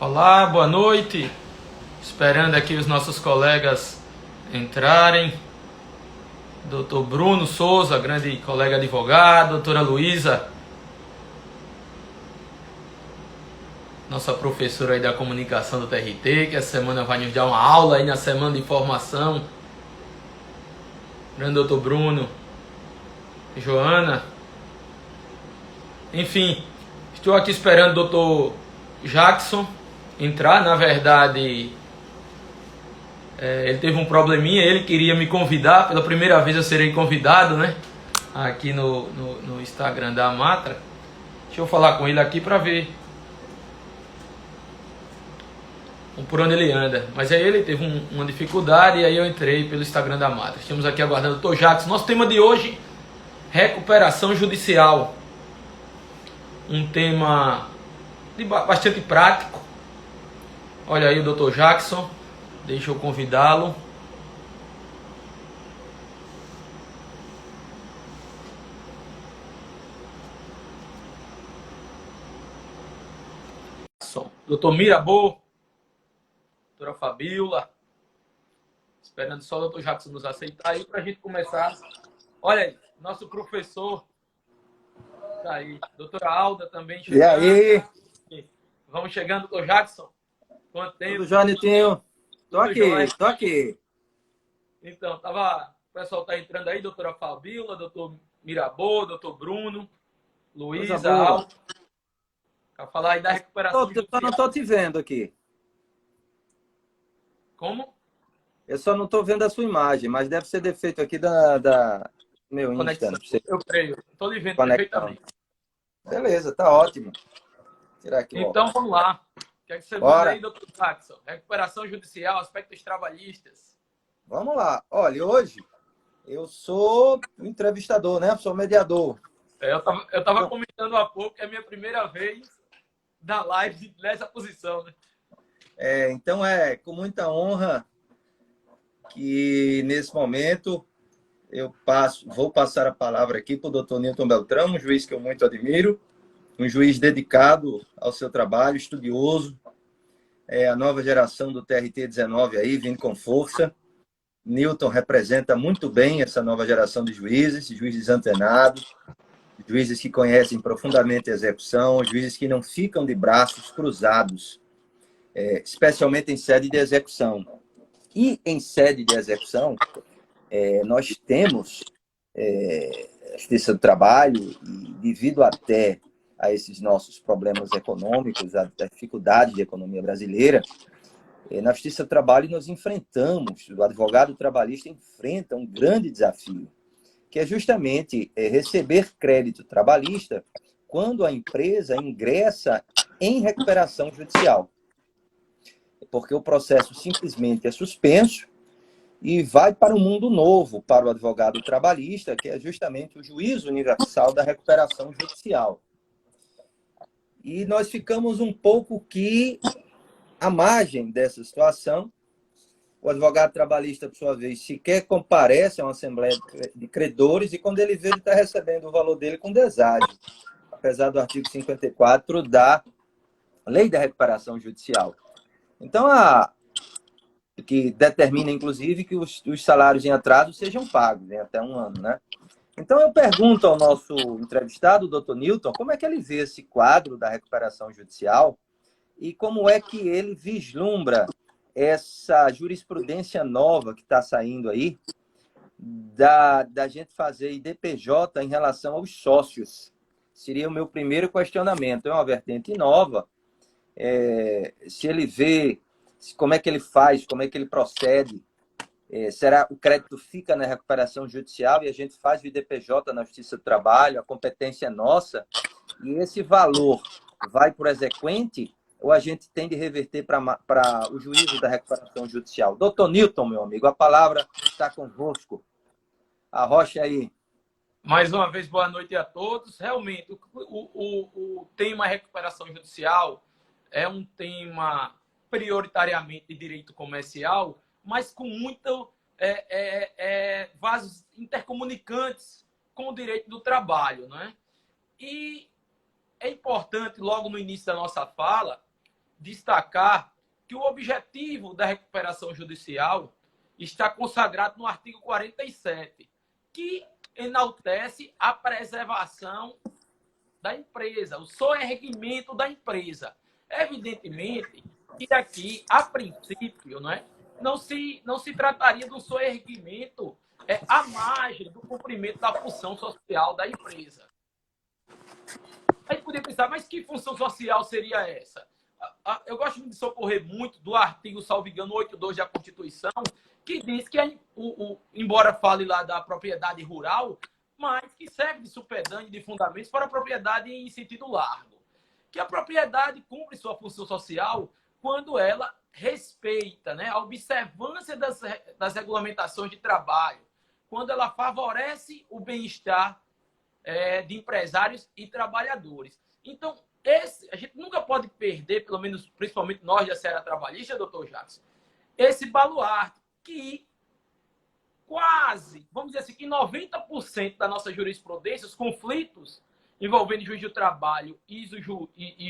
Olá, boa noite. Esperando aqui os nossos colegas entrarem. Doutor Bruno Souza, grande colega advogado. Doutora Luísa, nossa professora aí da comunicação do TRT, que essa semana vai nos dar uma aula aí na semana de formação. Grande doutor Bruno, Joana. Enfim, estou aqui esperando o doutor Jackson entrar. Na verdade, ele teve um probleminha, ele queria me convidar, pela primeira vez eu serei convidado, né? Aqui no Instagram da Amatra. Deixa eu falar com ele aqui para ver por onde ele anda. Mas aí ele teve uma dificuldade e aí eu entrei pelo Instagram da Amatra. Estamos aqui aguardando o Dr. Jackson. Nosso tema de hoje, recuperação judicial. Um tema bastante prático. Olha aí o Dr. Jackson. Deixa eu convidá-lo. Doutor Mirabô, doutora Fabiola. Esperando só o Dr. Jackson nos aceitar aí para a gente começar. Olha aí, nosso professor tá aí. Doutora Alda também chegando. E aí? Vamos chegando, Dr. Jackson. Quanto tempo? Tudo jóia, Nitinho? Tô aqui. Então, o pessoal tá entrando aí, doutora Fabiola, doutor Mirabô, doutor Bruno, Luísa, Alda. Para falar aí da recuperação judicial. Eu não tô te vendo aqui. Como? Eu só não tô vendo a sua imagem, mas deve ser defeito aqui da meu Conexão. Insta. Eu creio. Estou lhe vendo Conectão. perfeitamente. Beleza, tá ótimo. Tirar aqui. Então, vamos lá. O que é que você manda aí, doutor Jackson? Recuperação judicial, aspectos trabalhistas. Vamos lá. Olha, hoje eu sou entrevistador, né? Eu sou mediador. Eu tava comentando há pouco que é a minha primeira vez na live nessa posição, né? Então é com muita honra que nesse momento eu vou passar a palavra aqui para o doutor Nilton Beltrão, um juiz que eu muito admiro, um juiz dedicado ao seu trabalho, estudioso, a nova geração do TRT-19 aí, vindo com força. Nilton representa muito bem essa nova geração de juízes antenados, juízes que conhecem profundamente a execução, juízes que não ficam de braços cruzados, especialmente em sede de execução. E em sede de execução, nós temos a Justiça do Trabalho, e devido até a esses nossos problemas econômicos, a dificuldade de economia brasileira, na Justiça do Trabalho nós enfrentamos, o advogado trabalhista enfrenta um grande desafio, que é justamente receber crédito trabalhista quando a empresa ingressa em recuperação judicial. Porque o processo simplesmente é suspenso e vai para um mundo novo para o advogado trabalhista, que é justamente o juízo universal da recuperação judicial. E nós ficamos um pouco que à margem dessa situação. O advogado trabalhista, por sua vez, sequer comparece a uma assembleia de credores e quando ele vê, ele está recebendo o valor dele com deságio, apesar do artigo 54 da Lei da Recuperação Judicial. Então, que determina, inclusive, que os salários em atraso sejam pagos em até um ano, né? Então, eu pergunto ao nosso entrevistado, o doutor Nilton, como é que ele vê esse quadro da recuperação judicial e como é que ele vislumbra essa jurisprudência nova que está saindo aí, da gente fazer IDPJ em relação aos sócios. Seria o meu primeiro questionamento. É uma vertente nova. Se ele vê como é que ele faz, como é que ele procede, será o crédito fica na recuperação judicial e a gente faz o IDPJ na Justiça do Trabalho, a competência é nossa, e esse valor vai para o exequente ou a gente tem de reverter para o juízo da recuperação judicial? Doutor Nilton, meu amigo, a palavra está convosco. Arrocha aí. Mais uma vez, boa noite a todos. Realmente, o tema recuperação judicial é um tema prioritariamente de direito comercial, mas com muito vasos intercomunicantes com o direito do trabalho, né? E é importante, logo no início da nossa fala, destacar que o objetivo da recuperação judicial está consagrado no artigo 47, que enaltece a preservação da empresa, o soerguimento da empresa. Evidentemente que aqui, a princípio, não se trataria de um soerguimento à margem do cumprimento da função social da empresa. A gente poderia pensar, mas que função social seria essa? Eu gosto de socorrer muito do artigo, salvo engano, 82 da Constituição, que diz que, embora fale lá da propriedade rural, mas que serve de supedâneo de fundamentos para a propriedade em sentido largo. Que a propriedade cumpre sua função social quando ela respeita, a observância das regulamentações de trabalho, quando ela favorece o bem-estar de empresários e trabalhadores. Então, a gente nunca pode perder, pelo menos, principalmente nós da Seara Trabalhista, doutor Jackson, esse baluarte que quase, vamos dizer assim, que 90% da nossa jurisprudência, os conflitos envolvendo juiz do trabalho e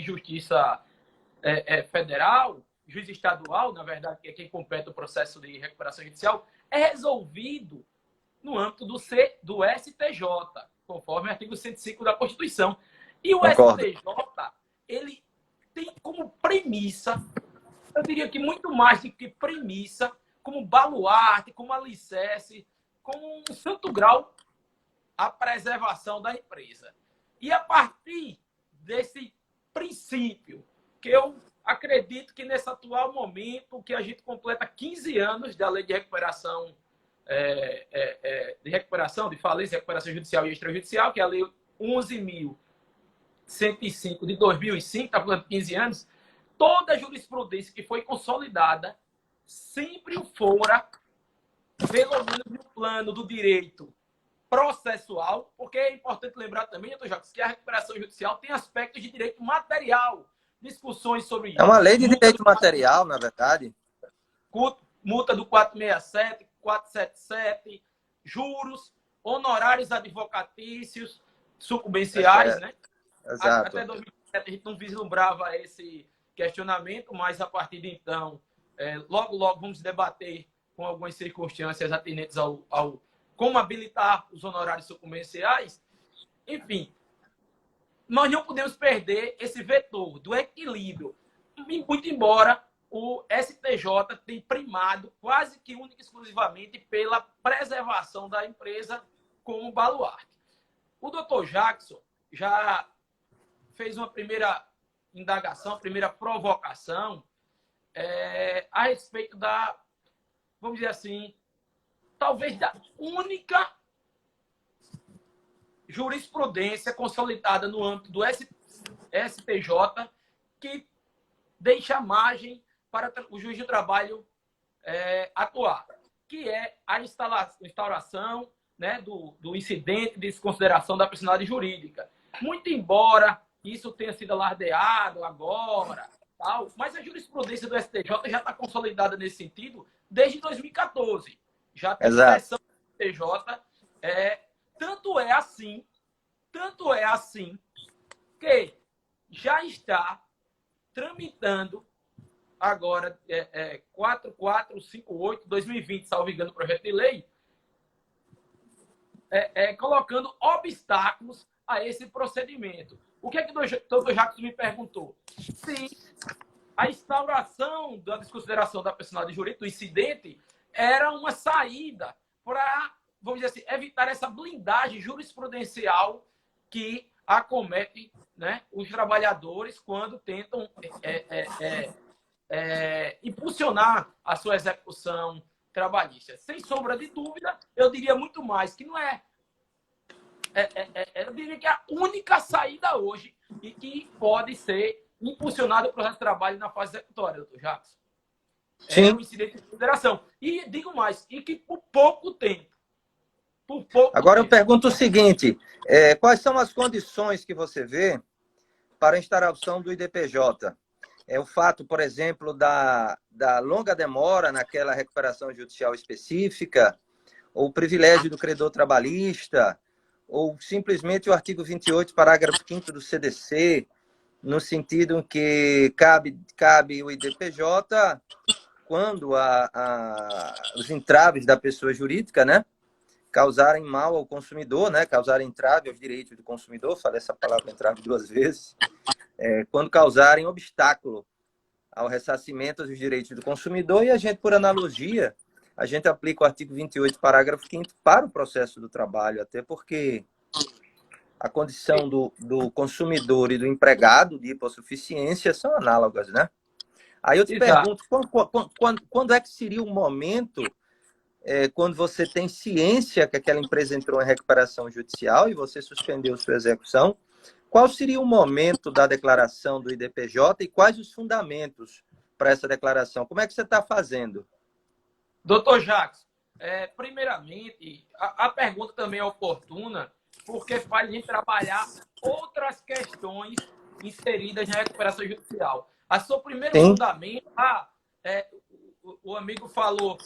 justiça federal, juiz estadual, na verdade, que é quem compete o processo de recuperação judicial, é resolvido no âmbito do STJ, conforme o artigo 105 da Constituição. E o Concordo. STJ, ele tem como premissa, eu diria que muito mais do que premissa, como baluarte, como alicerce, como um santo grau, a preservação da empresa. E a partir desse princípio, que eu acredito que nesse atual momento, que a gente completa 15 anos da Lei de Recuperação, de falência, recuperação judicial e extrajudicial, que é a Lei 11.105 de 2005, está falando 15 anos, toda a jurisprudência que foi consolidada sempre fora, pelo menos no plano do direito processual, porque é importante lembrar também, doutor Jacques, que a recuperação judicial tem aspectos de direito material, discussões sobre isso. É uma lei de direito material, na verdade. Multa do 467, 477, juros, honorários advocatícios, sucumbenciais, Exato. Até 2007 a gente não vislumbrava esse questionamento, mas a partir de então, logo vamos debater com algumas circunstâncias atinentes ao como habilitar os honorários sucumbenciais. Enfim, nós não podemos perder esse vetor do equilíbrio, muito embora o STJ tenha primado quase que única e exclusivamente pela preservação da empresa como baluarte. O doutor Jackson já fez uma primeira indagação, primeira provocação a respeito da, vamos dizer assim, talvez da única jurisprudência consolidada no âmbito do STJ que deixa margem para o juiz de trabalho atuar, que é a instauração do incidente de desconsideração da personalidade jurídica. Muito embora isso tenha sido alardeado agora, mas a jurisprudência do STJ já está consolidada nesse sentido desde 2014. Já tem sessão do STJ. Tanto é assim que já está tramitando agora 4458/2020, salvo engano, o projeto de lei, colocando obstáculos a esse procedimento. O que é que o doutor Jacques me perguntou? Se a instauração da desconsideração da personalidade jurídica, do incidente, era uma saída para, vamos dizer assim, evitar essa blindagem jurisprudencial que acomete os trabalhadores quando tentam impulsionar a sua execução trabalhista. Sem sombra de dúvida, eu diria muito mais, que não eu diria que é a única saída hoje e que pode ser impulsionada o processo de trabalho na fase executória, doutor Jackson. Sim. É um incidente de consideração. E digo mais, e que por pouco tempo. Agora eu pergunto o seguinte, quais são as condições que você vê para a instauração do IDPJ? O fato, por exemplo, da longa demora naquela recuperação judicial específica, ou o privilégio do credor trabalhista, ou simplesmente o artigo 28, parágrafo 5º do CDC. no sentido que cabe o IDPJ quando os entraves da pessoa jurídica, né, causarem mal ao consumidor, né, causarem entrave aos direitos do consumidor, falei essa palavra entrave 2 vezes, quando causarem obstáculo ao ressarcimento dos direitos do consumidor, e a gente, por analogia, a gente aplica o artigo 28, parágrafo 5º para o processo do trabalho, até porque a condição do consumidor e do empregado de hipossuficiência são análogas, né? Aí eu te Exato. pergunto, quando é que seria o momento, quando você tem ciência que aquela empresa entrou em recuperação judicial e você suspendeu sua execução, qual seria o momento da declaração do IDPJ e quais os fundamentos para essa declaração? Como é que você está fazendo? Doutor Jacques, primeiramente, a pergunta também é oportuna, porque faz a gente trabalhar outras questões inseridas na recuperação judicial. A seu primeiro Sim. fundamento, o amigo falou,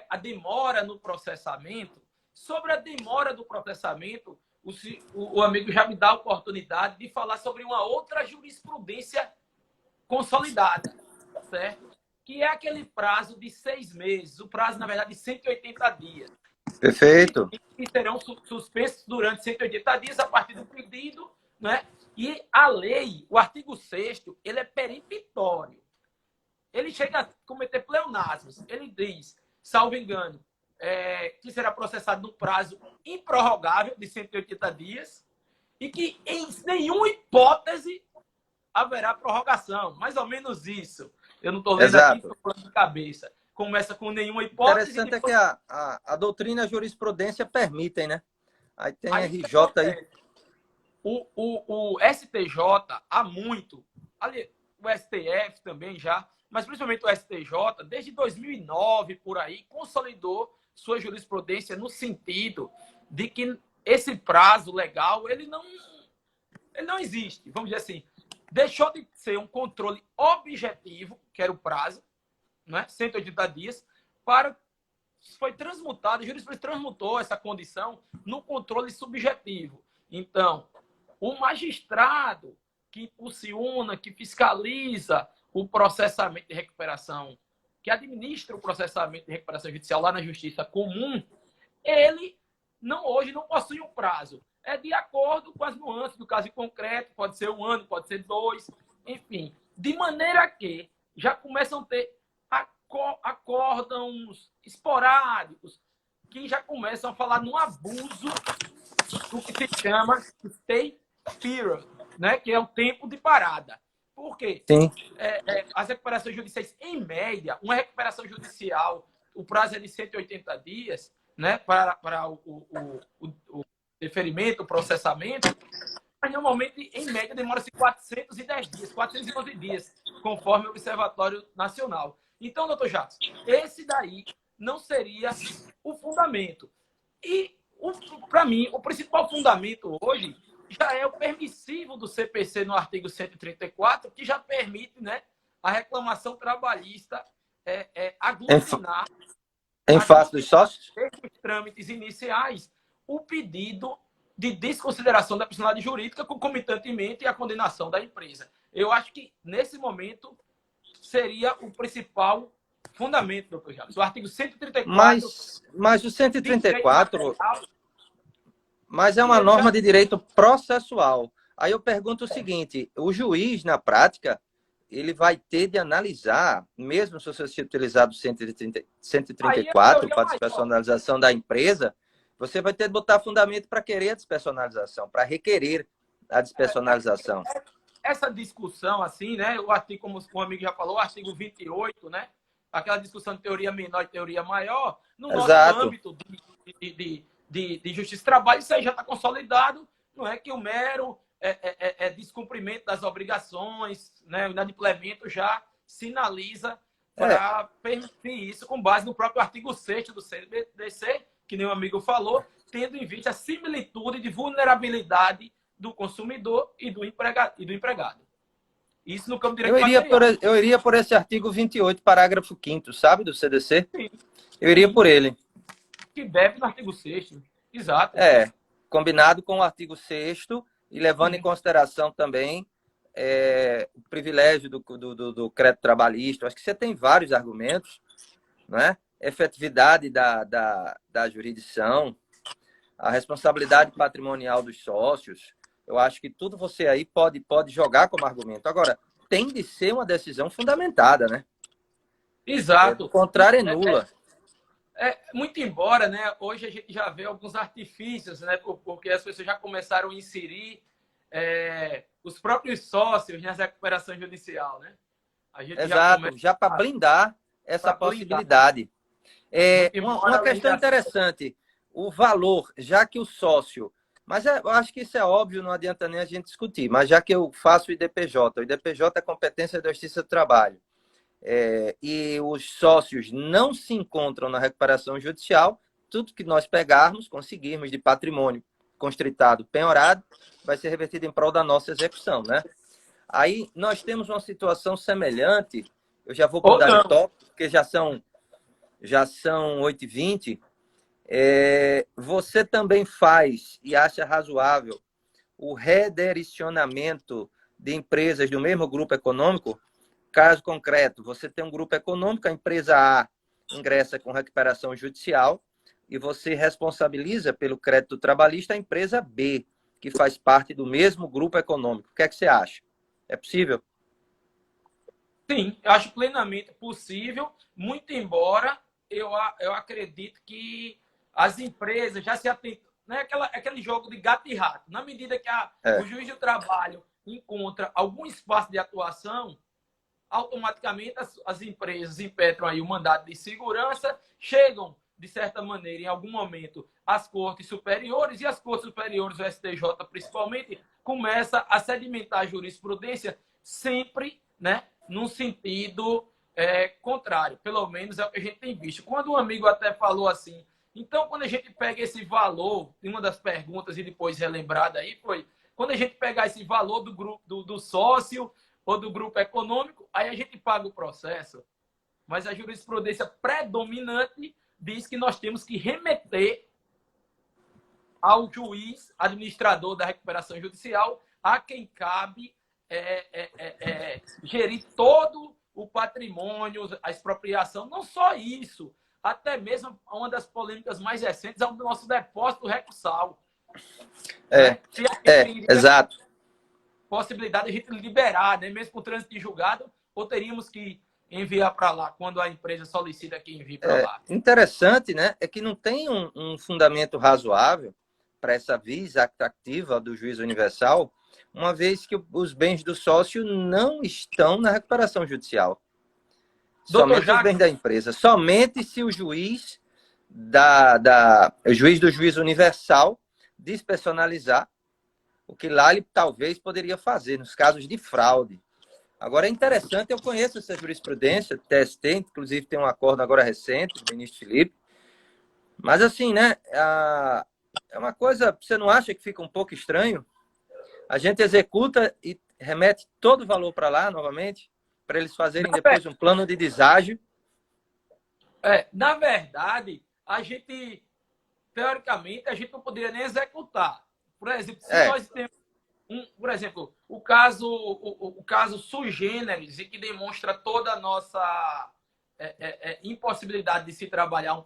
a demora no processamento. Sobre a demora do processamento, o amigo já me dá a oportunidade de falar sobre uma outra jurisprudência consolidada, certo? Que é aquele prazo de 6 meses, o prazo, na verdade, de 180 dias. Perfeito. Que serão suspensos durante 180 dias a partir do pedido, né? E a lei, o artigo 6º, ele é peremptório. Ele chega a cometer pleonasmos. Ele diz, salvo engano, que será processado no prazo improrrogável de 180 dias e que em nenhuma hipótese haverá prorrogação. Mais ou menos isso. Eu não estou lendo aqui, estou falando de cabeça. Começa com nenhuma hipótese. Interessante depois... é que a doutrina e a jurisprudência permitem, né? Aí tem aí RJ aí. O STJ há muito, ali, o STF também já, mas principalmente o STJ, desde 2009 por aí, consolidou sua jurisprudência no sentido de que esse prazo legal ele não existe, vamos dizer assim. Deixou de ser um controle objetivo, que era o prazo, né, 180 dias, foi transmutado, a jurisprudência transmutou essa condição no controle subjetivo. Então, o magistrado que impulsiona, que fiscaliza o processamento de recuperação, que administra o processamento de recuperação judicial lá na Justiça Comum, ele hoje não possui um prazo. É de acordo com as nuances do caso em concreto, pode ser 1 ano, pode ser 2, enfim. De maneira que já começam a ter acórdãos esporádicos que já começam a falar no abuso do que se chama stay period, né? Que é o tempo de parada. Por quê? Sim. As recuperações judiciais, em média, uma recuperação judicial, o prazo é de 180 dias, né? Para o deferimento, o processamento, mas normalmente, em média, demora-se 410 dias, 411 dias, conforme o Observatório Nacional. Então, doutor Jacques, esse daí não seria o fundamento. E, para mim, o principal fundamento hoje já é o permissivo do CPC no artigo 134, que já permite, né, a reclamação trabalhista aglutinar em face dos sócios, os trâmites iniciais, o pedido de desconsideração da personalidade jurídica concomitantemente à condenação da empresa. Eu acho que, nesse momento, seria o principal fundamento, doutor Jacques. O artigo 134... Mas o 134... Mas é uma norma de direito processual. Aí eu pergunto o seguinte, o juiz, na prática, ele vai ter de analisar, mesmo se você utilizar o 134 para a despersonalização da empresa, você vai ter de botar fundamento para querer a despersonalização, para requerer a despersonalização. Essa discussão, assim, né? O artigo, como o amigo já falou, o artigo 28, né? Aquela discussão de teoria menor e teoria maior, no nosso âmbito de justiça e trabalho, isso aí já está consolidado, não é que o mero descumprimento das obrigações, né, o inadimplemento já sinaliza para permitir isso com base no próprio artigo 6º do CDC, que nem o amigo falou, tendo em vista a similitude de vulnerabilidade do consumidor e do empregado. Isso no campo direito material. Eu iria por esse artigo 28, parágrafo 5º, sabe, do CDC? Sim. Eu iria por ele. Que deve no artigo 6º. Exato. Combinado com o artigo 6º e levando em consideração também o privilégio do crédito trabalhista. Acho que você tem vários argumentos, né? Efetividade da jurisdição, a responsabilidade patrimonial dos sócios. Eu acho que tudo você aí pode jogar como argumento. Agora, tem de ser uma decisão fundamentada, né? Exato. Do contrário, é nula. Muito embora, né, hoje a gente já vê alguns artifícios, né, porque as pessoas já começaram a inserir os próprios sócios nessa recuperação judicial, né? A gente Exato, já para blindar essa possibilidade. Uma questão interessante, o valor, já que o sócio... Mas eu acho que isso é óbvio, não adianta nem a gente discutir. Mas já que eu faço o IDPJ é competência da Justiça do Trabalho, e os sócios não se encontram na recuperação judicial, tudo que nós pegarmos, conseguirmos de patrimônio constritado, penhorado, vai ser revertido em prol da nossa execução, né? Aí nós temos uma situação semelhante, eu já vou mudar de tópico, porque já são 8h20. Você também faz e acha razoável o redirecionamento de empresas do mesmo grupo econômico? Caso concreto, você tem um grupo econômico, a empresa A ingressa com recuperação judicial e você responsabiliza pelo crédito trabalhista a empresa B, que faz parte do mesmo grupo econômico. O que é que você acha? É possível? Sim, eu acho plenamente possível, muito embora eu acredito que as empresas já se atentam, né? Aquele jogo de gato e rato. Na medida que o juiz do trabalho encontra algum espaço de atuação, automaticamente as empresas impetram aí o mandato de segurança, chegam, de certa maneira, em algum momento, às cortes superiores, e as cortes superiores, o STJ principalmente, começa a sedimentar a jurisprudência sempre, né, num sentido contrário. Pelo menos é o que a gente tem visto. Quando um amigo até falou assim, então quando a gente pega esse valor, uma das perguntas e depois relembrada aí foi, quando a gente pegar esse valor do grupo do sócio ou do grupo econômico, aí a gente paga o processo. Mas a jurisprudência predominante diz que nós temos que remeter ao juiz administrador da recuperação judicial, a quem cabe gerir todo o patrimônio, a expropriação. Não só isso, até mesmo uma das polêmicas mais recentes é o do nosso depósito recursal. Exato. Possibilidade de a gente liberar, né? Mesmo com o trânsito de julgado, ou teríamos que enviar para lá, quando a empresa solicita que envie para lá. Interessante, né? É que não tem um fundamento razoável para essa visa atrativa do juiz universal, uma vez que os bens do sócio não estão na recuperação judicial. Somente os bens da empresa. Somente se o juiz o juiz do juiz universal despersonalizar, o que lá ele talvez poderia fazer nos casos de fraude. Agora, é interessante, eu conheço essa jurisprudência, TST, inclusive tem um acordo agora recente, do ministro Felipe. Mas assim, né, é uma coisa, você não acha que fica um pouco estranho? A gente executa e remete todo o valor para lá, novamente, para eles fazerem depois um plano de deságio. Na verdade, a gente, teoricamente, a gente não poderia nem executar. Por exemplo, se nós temos por exemplo, o caso sui generis, e que demonstra toda a nossa impossibilidade de se trabalhar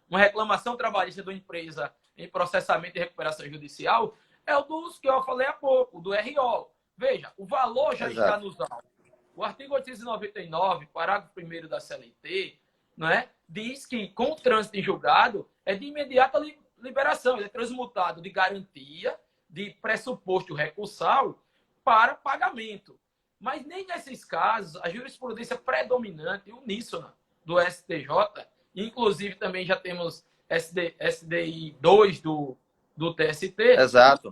uma reclamação trabalhista de uma empresa em processamento e recuperação judicial, é o dos que eu falei há pouco, do RO. Veja, o valor já está nos autos. O artigo 899, parágrafo 1º da CLT, né, diz que, com o trânsito em julgado, é de imediata liberação, ele é transmutado de garantia, de pressuposto recursal para pagamento. Mas nem nesses casos, a jurisprudência predominante, uníssona do STJ, inclusive também já temos SDI 2 do TST, Exato.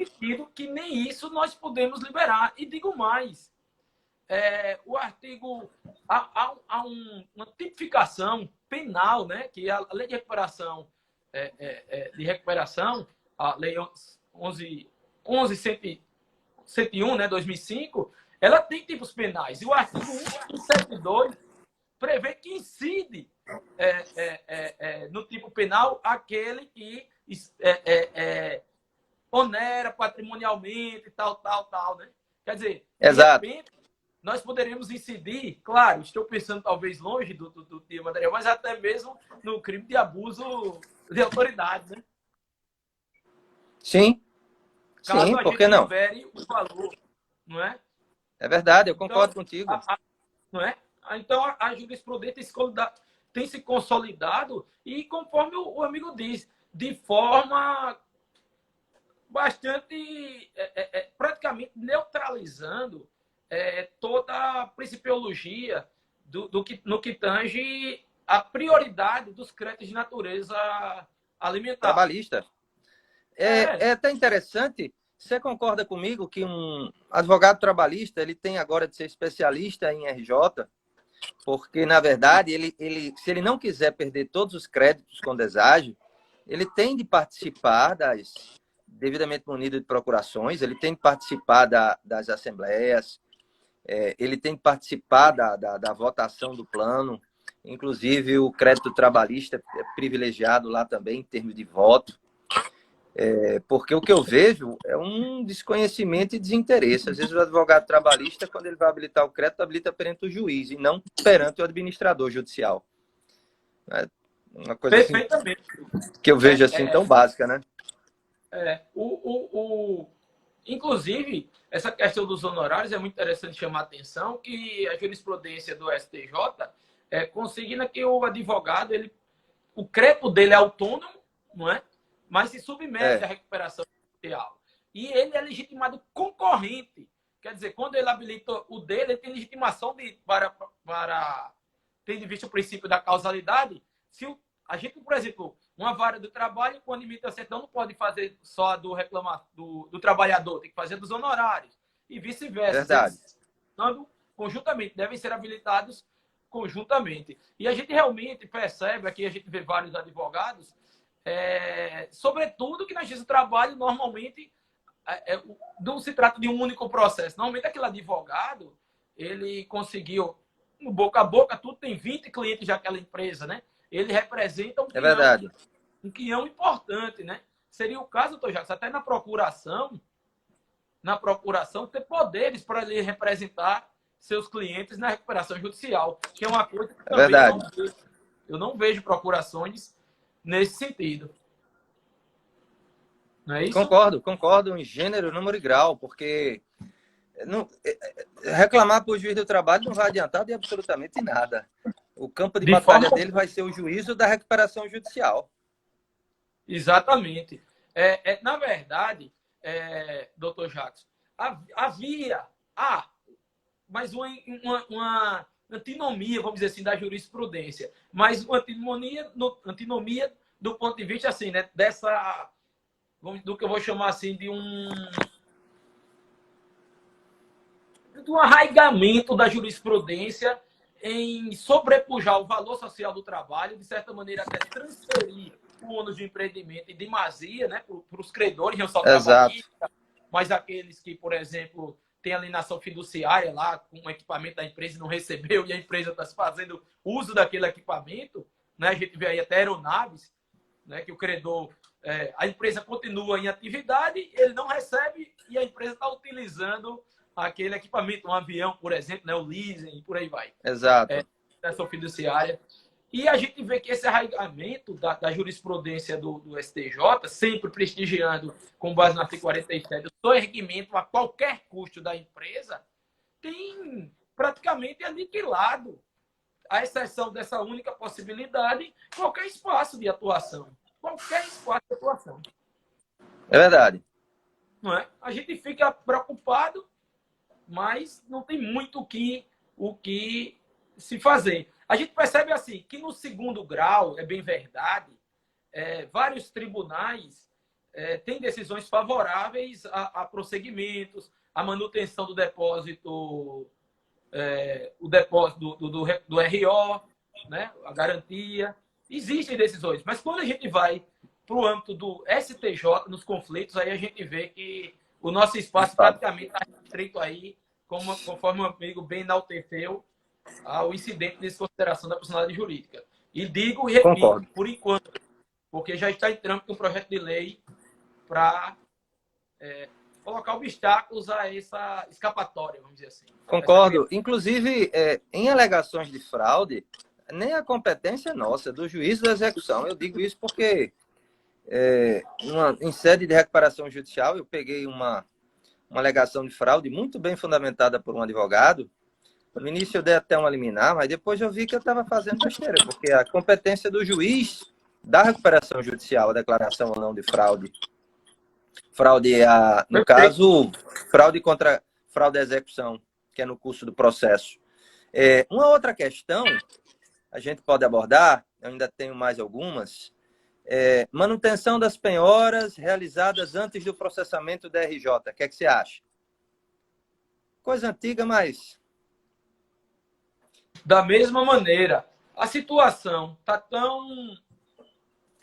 que nem isso nós podemos liberar. E digo mais, o artigo... Há uma tipificação penal, né, que a lei de recuperação, a lei 11.101, né, 2005, ela tem tipos penais. E o artigo 172 prevê que incide no tipo penal aquele que onera patrimonialmente, tal, né? Quer dizer, de Exato. repente, nós poderíamos incidir, claro, estou pensando talvez longe do tema anterior, mas até mesmo no crime de abuso de autoridade, né? Sim, Caso sim, a por que gente não? libere o valor, não é? É verdade, eu Então, concordo contigo. não é? Então, a jurisprudência tem se consolidado e, conforme o amigo diz, de forma bastante, praticamente neutralizando toda a principiologia no que tange a prioridade dos créditos de natureza alimentar. Trabalhista. É, É até interessante, você concorda comigo que um advogado trabalhista ele tem agora de ser especialista em RJ, porque, na verdade, se ele não quiser perder todos os créditos com deságio, ele tem de participar devidamente munido de procurações, ele tem de participar das assembleias, ele tem de participar da votação do plano, inclusive o crédito trabalhista é privilegiado lá também, em termos de voto. Porque o que eu vejo é um desconhecimento e desinteresse. Às vezes o advogado trabalhista, quando ele vai habilitar o crédito, habilita perante o juiz e não perante o administrador judicial. É uma coisa assim perfeitamente. que eu vejo assim tão básica, né? É, inclusive, essa questão dos honorários é muito interessante chamar a atenção que a jurisprudência do STJ consigna que o advogado, o crédito dele é autônomo, não é? Mas se submete à recuperação judicial. E ele é legitimado concorrente. Quer dizer, quando ele habilita o dele, ele tem legitimação tendo em vista o princípio da causalidade. Se a gente, por exemplo, uma vara do trabalho, quando imita a certidão, não pode fazer só do trabalhador, tem que fazer dos honorários. E vice-versa. Verdade. Conjuntamente, devem ser habilitados conjuntamente. E a gente realmente percebe, aqui a gente vê vários advogados, sobretudo que na justiça do trabalho, normalmente, não se trata de um único processo. Normalmente, aquele advogado, ele conseguiu, no boca a boca, tudo tem 20 clientes daquela empresa, né? Ele representa um quinhão importante, né? Seria o caso, doutor Jacques, até na procuração, ter poderes para ele representar seus clientes na recuperação judicial, que é uma coisa que também eu não vejo procurações nesse sentido. Não é isso? Concordo em gênero, número e grau, porque reclamar para o juiz do trabalho não vai adiantar de absolutamente nada. O campo de batalha dele vai ser o juízo da recuperação judicial. Exatamente. Na verdade, doutor Jacques, havia mais uma antinomia, vamos dizer assim, da jurisprudência, mas uma antinomia do ponto de vista assim, né, do que eu vou chamar assim de um arraigamento da jurisprudência em sobrepujar o valor social do trabalho, de certa maneira até transferir o ônus de empreendimento em demasia, né, para os credores, não só trabalhistas, mas aqueles que, por exemplo, tem alienação fiduciária lá com o equipamento da empresa e não recebeu e a empresa está fazendo uso daquele equipamento, né? A gente vê aí até aeronaves, né, que o credor, a empresa continua em atividade, ele não recebe e a empresa está utilizando aquele equipamento, um avião, por exemplo, né, o leasing e por aí vai. Exato. Alienação fiduciária. E a gente vê que esse arraigamento da jurisprudência do STJ, sempre prestigiando, com base no artigo 47, o soerguimento a qualquer custo da empresa, tem praticamente aniquilado, à exceção dessa única possibilidade, qualquer espaço de atuação. Qualquer espaço de atuação. É verdade. Não é? A gente fica preocupado, mas não tem muito o que se fazer. A gente percebe assim que no segundo grau, é bem verdade, vários tribunais têm decisões favoráveis a prosseguimentos, a manutenção do depósito, o depósito do RO, né, a garantia. Existem decisões, mas quando a gente vai para o âmbito do STJ, nos conflitos, aí a gente vê que o nosso espaço praticamente está restrito aí, conforme o amigo bem enalteceu, ao incidente de desconsideração da personalidade jurídica. E digo e repito, Concordo. por enquanto, porque já está em trâmite um projeto de lei para colocar obstáculos a essa escapatória, vamos dizer assim. Concordo. Inclusive, em alegações de fraude, nem a competência é nossa, é do juiz da execução. Eu digo isso porque, em sede de recuperação judicial, eu peguei uma alegação de fraude muito bem fundamentada por um advogado. No início eu dei até uma liminar, mas depois eu vi que eu estava fazendo besteira, porque a competência do juiz da recuperação judicial, a declaração ou não de fraude. Fraude, no caso, fraude contra fraude à execução, que é no curso do processo. Uma outra questão, a gente pode abordar, eu ainda tenho mais algumas, manutenção das penhoras realizadas antes do processamento da RJ. O que é que você acha? Coisa antiga, mas... Da mesma maneira, a situação está tão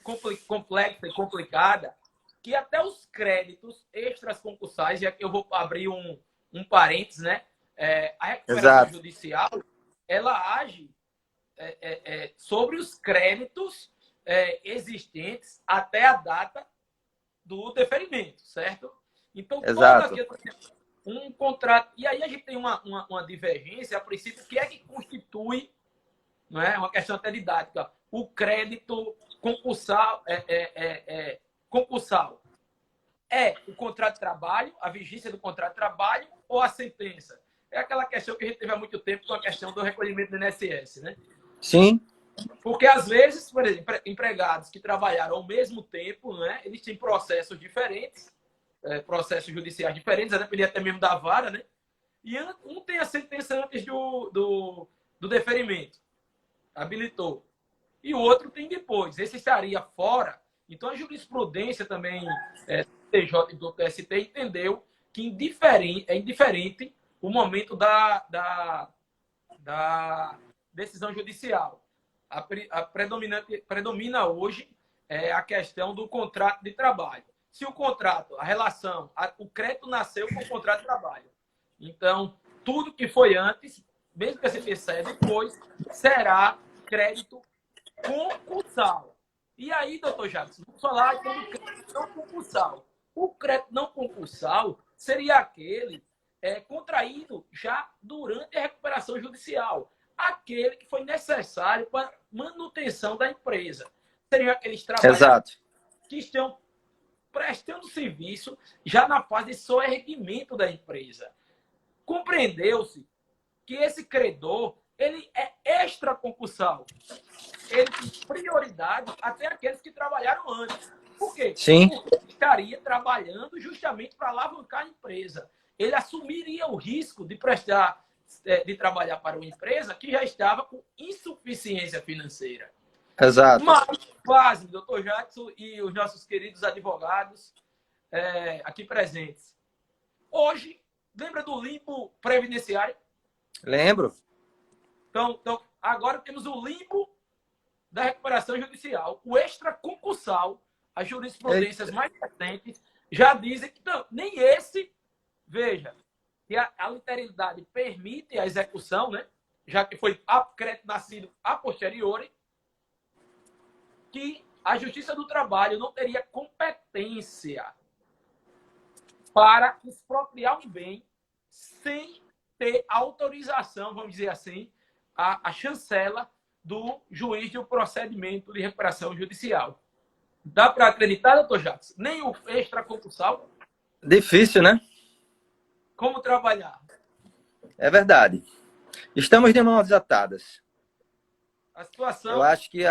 complexa e complicada que até os créditos extras concursais, já que eu vou abrir um parênteses, né? A recuperação judicial, ela age sobre os créditos existentes até a data do deferimento, certo? Então, toda um contrato... E aí a gente tem uma divergência, a princípio, que é que constitui, não é uma questão até didática, o crédito concursal. Concursal é o contrato de trabalho, a vigência do contrato de trabalho ou a sentença? É aquela questão que a gente teve há muito tempo com a questão do recolhimento do INSS, né? Sim. Porque, às vezes, por exemplo, empregados que trabalharam ao mesmo tempo, né, eles têm processos diferentes, processos judiciais diferentes, a depender até mesmo da vara, né? E um tem a sentença antes do deferimento, habilitou, e o outro tem depois. Esse estaria fora. Então, a jurisprudência também do TJ e do TST entendeu que é indiferente o momento da decisão judicial. Predomina hoje a questão do contrato de trabalho. Se o contrato, a relação, o crédito nasceu com o contrato de trabalho. Então, tudo que foi antes, mesmo que a sentença saia depois, será crédito concursal. E aí, doutor Jackson, vamos falar então do crédito não concursal. O crédito não concursal seria aquele contraído já durante a recuperação judicial. Aquele que foi necessário para a manutenção da empresa. Seriam aqueles trabalhadores que estão prestando serviço já na fase de soerguimento da empresa. Compreendeu-se que esse credor ele é extraconcursal. Ele tem prioridade até aqueles que trabalharam antes. Por quê? Sim. Porque ele estaria trabalhando justamente para alavancar a empresa. Ele assumiria o risco de de trabalhar para uma empresa que já estava com insuficiência financeira. Exato. Mas, quase, doutor Jackson e os nossos queridos advogados aqui presentes. Hoje, lembra do limbo previdenciário? Lembro. Então, agora temos o limbo da recuperação judicial. O extraconcursal, as jurisprudências mais recentes já dizem que não, nem esse, veja, que a literalidade permite a execução, né? Já que foi crédito nascido a posteriori, que a Justiça do Trabalho não teria competência para expropriar um bem sem ter autorização, vamos dizer assim, a chancela do juiz de um procedimento de recuperação judicial. Dá para acreditar, doutor Jackson? Nem o extraconcursal? Difícil, né? Como trabalhar? É verdade. Estamos de mãos atadas. A situação... Eu acho que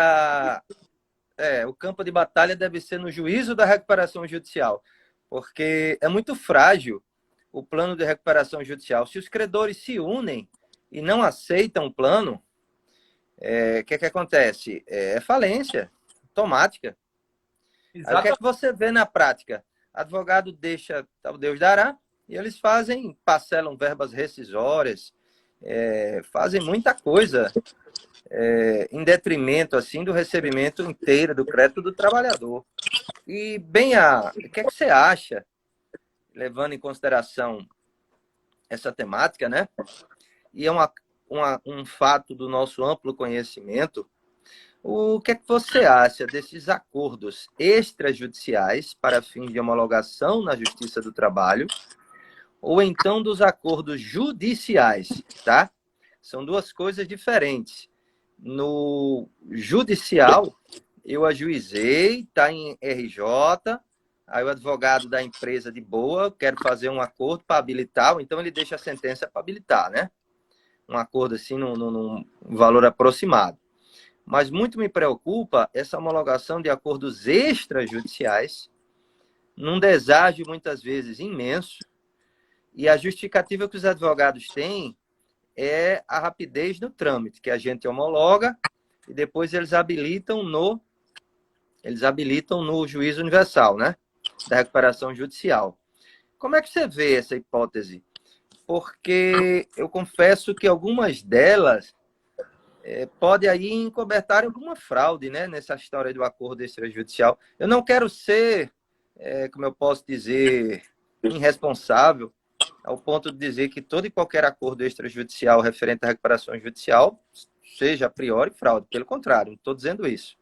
o campo de batalha deve ser no juízo da recuperação judicial, porque é muito frágil o plano de recuperação judicial. Se os credores se unem e não aceitam o plano, o que acontece? É falência automática. Aí, o que você vê na prática? Advogado deixa, o Deus dará, e eles parcelam verbas rescisórias, fazem muita coisa em detrimento assim, do recebimento inteiro do crédito do trabalhador. E, o que você acha, levando em consideração essa temática, né? E é um fato do nosso amplo conhecimento, O que é que você acha desses acordos extrajudiciais para fins de homologação na Justiça do Trabalho, ou então dos acordos judiciais, tá? São duas coisas diferentes. No judicial, eu ajuizei, está em RJ, aí o advogado da empresa de boa, quero fazer um acordo para habilitar, ou então ele deixa a sentença para habilitar, né? Um acordo assim num valor aproximado. Mas muito me preocupa essa homologação de acordos extrajudiciais, num deságio muitas vezes imenso, e a justificativa que os advogados têm é a rapidez no trâmite, que a gente homologa e depois eles habilitam no juízo universal, né? Da recuperação judicial. Como é que você vê essa hipótese? Porque eu confesso que algumas delas pode aí encobertar alguma fraude, né? Nessa história do acordo extrajudicial. Eu não quero ser, como eu posso dizer, irresponsável, ao ponto de dizer que todo e qualquer acordo extrajudicial referente à recuperação judicial seja a priori fraude. Pelo contrário, não estou dizendo isso.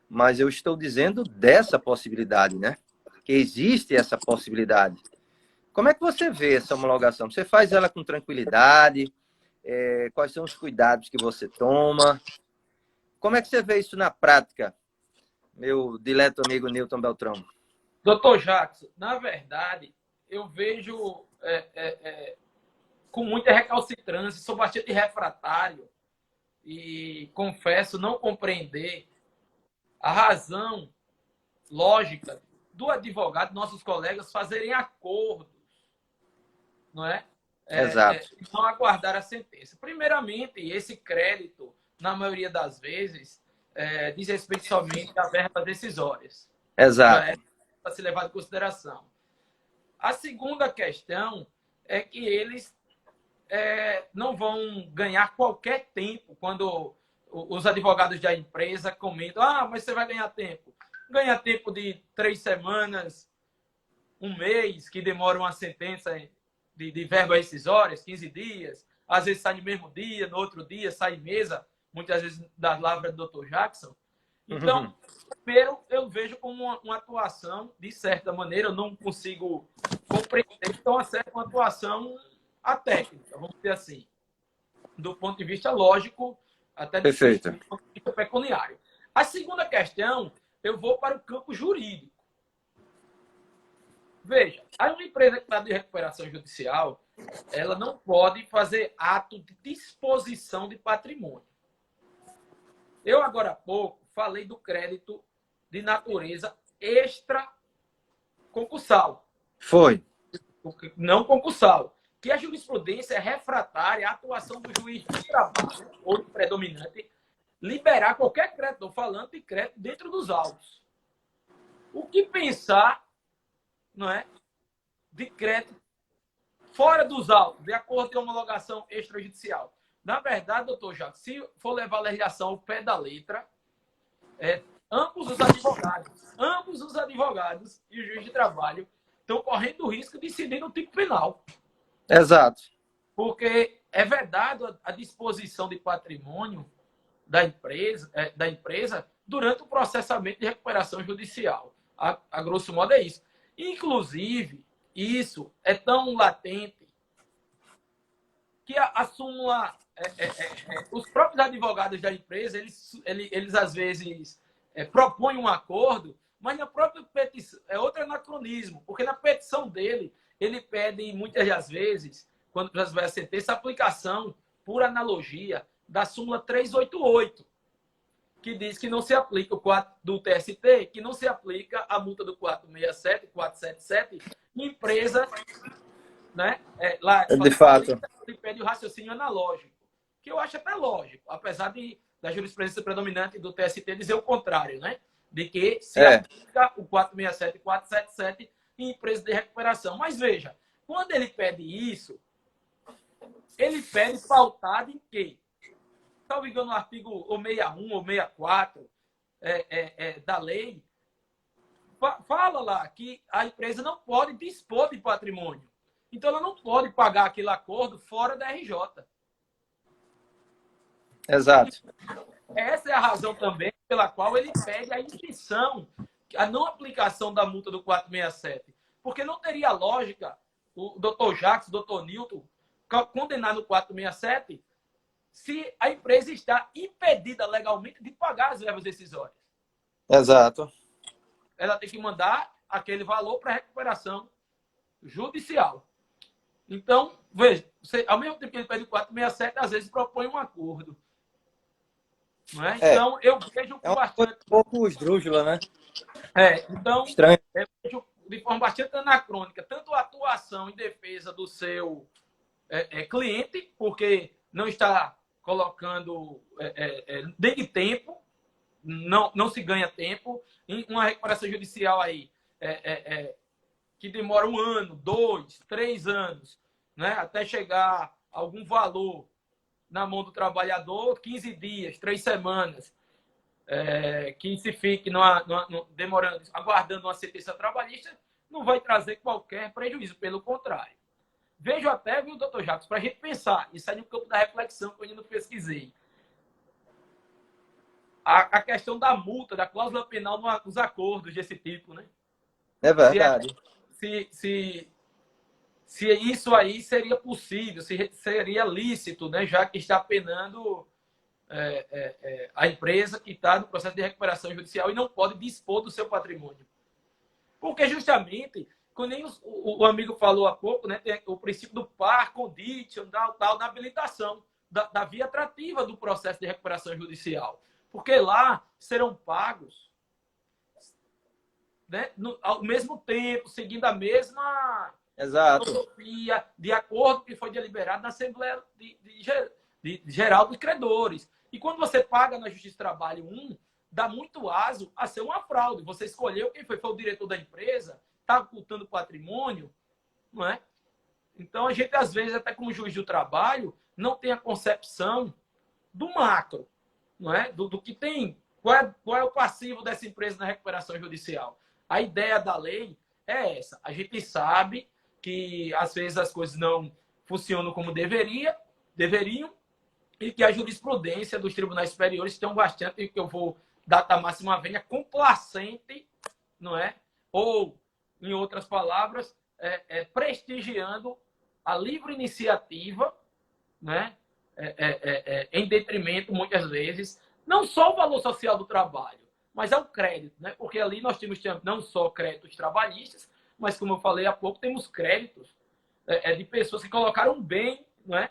Mas eu estou dizendo dessa possibilidade, né? Que existe essa possibilidade. Como é que você vê essa homologação? Você faz ela com tranquilidade? Quais são os cuidados que você toma? Como é que você vê isso na prática, meu dileto amigo Newton Beltrão? Doutor Jackson, na verdade, eu vejo com muita recalcitrância, sou bastante refratário e confesso não compreender a razão lógica do advogado, nossos colegas, fazerem acordos, não é? Exato. Não aguardar a sentença. Primeiramente, esse crédito, na maioria das vezes, diz respeito somente a verbas decisórias. Exato. Já é para ser levado em consideração. A segunda questão é que eles não vão ganhar qualquer tempo quando os advogados da empresa comentam: mas você vai ganhar tempo. Ganha tempo de 3 semanas, 1 mês, que demora uma sentença de verbas rescisórias, 15 dias. Às vezes sai no mesmo dia, no outro dia sai mesa, muitas vezes da palavra do Dr. Jackson. Então, primeiro, eu vejo como uma atuação, de certa maneira, eu não consigo compreender tão certo uma atuação atécnica, vamos dizer assim, do ponto de vista lógico, até do ponto de vista pecuniário. A segunda questão, eu vou para o campo jurídico. Veja, uma empresa que está de recuperação judicial, ela não pode fazer ato de disposição de patrimônio. Eu, agora há pouco, falei do crédito de natureza extra-concursal. Foi. Não concursal. Que a jurisprudência é refratária à atuação do juiz de trabalho, ou predominante, liberar qualquer crédito, estou falando de crédito dentro dos autos. O que pensar, não é, de crédito fora dos autos, de acordo com a homologação extrajudicial? Na verdade, doutor Jacques, se for levar a legislação ao pé da letra, ambos os advogados e o juiz de trabalho estão correndo o risco de incidir no tipo penal. Exato. Porque é vedado a disposição de patrimônio da empresa durante o processamento de recuperação judicial. A grosso modo é isso. Inclusive, isso é tão latente que a súmula... os próprios advogados da empresa, eles às vezes propõem um acordo, mas na própria petição é outro anacronismo, porque na petição dele, ele pede muitas das vezes, quando vai a sentença, a aplicação, por analogia, da súmula 388, que diz que não se aplica o 4 do TST, que não se aplica a multa do 467, 477, em empresa, né? De fato. Ele pede o raciocínio analógico, que eu acho até lógico, apesar da jurisprudência predominante do TST dizer o contrário, né? De que se aplica o 467 e 477 em empresa de recuperação. Mas veja, quando ele pede isso, ele pede pautado em quê? Salvo engano, no artigo 61 ou 64 da lei, fala lá que a empresa não pode dispor de patrimônio. Então, ela não pode pagar aquele acordo fora da RJ. Exato. Essa é a razão também pela qual ele pede a extinção, a não aplicação da multa do 467. Porque não teria lógica o doutor Jacques, o doutor Newton, condenar no 467 se a empresa está impedida legalmente de pagar as verbas decisórias. Exato. Ela tem que mandar aquele valor para recuperação judicial. Então, veja, você, ao mesmo tempo que ele pede o 467, às vezes propõe um acordo. Não é? Então, eu vejo com bastante. Um pouco esdrúxula, né? Então, Estranho. eu vejo de forma bastante anacrônica, tanto a atuação em defesa do seu cliente, porque não está colocando nem de tempo, não se ganha tempo, em uma recuperação judicial aí, que demora 1 ano, 2, 3 anos, né, até chegar a algum valor na mão do trabalhador, 15 dias, 3 semanas, que se fique demorando, aguardando uma sentença trabalhista, não vai trazer qualquer prejuízo, pelo contrário. Vejo até, viu, doutor Jacques, para a gente pensar, isso aí no campo da reflexão que eu ainda não pesquisei. A questão da multa, da cláusula penal nos acordos desse tipo, né? É verdade. Se isso aí seria possível, se seria lícito, né? Já que está penando a empresa que está no processo de recuperação judicial e não pode dispor do seu patrimônio. Porque justamente, como nem o amigo falou há pouco, né, tem o princípio do par condition, tal, na habilitação da via atrativa do processo de recuperação judicial. Porque lá serão pagos, né, ao mesmo tempo, seguindo a mesma filosofia, de acordo com o que foi deliberado na Assembleia Geral dos Credores. E quando você paga na Justiça do Trabalho dá muito aso a ser uma fraude. Você escolheu quem foi o diretor da empresa, está ocultando patrimônio, não é? Então, a gente, às vezes, até como juiz do trabalho, não tem a concepção do macro, não é? Do que tem, qual é o passivo dessa empresa na recuperação judicial. A ideia da lei é essa. A gente sabe que, às vezes, as coisas não funcionam como deveriam, e que a jurisprudência dos tribunais superiores estão bastante, que eu vou data máxima vênia, complacente, não é? Ou, em outras palavras, prestigiando a livre iniciativa, né? Em detrimento, muitas vezes, não só o valor social do trabalho, mas ao crédito, né? Porque ali nós temos não só créditos trabalhistas, mas, como eu falei há pouco, temos créditos de pessoas que colocaram bem, não é?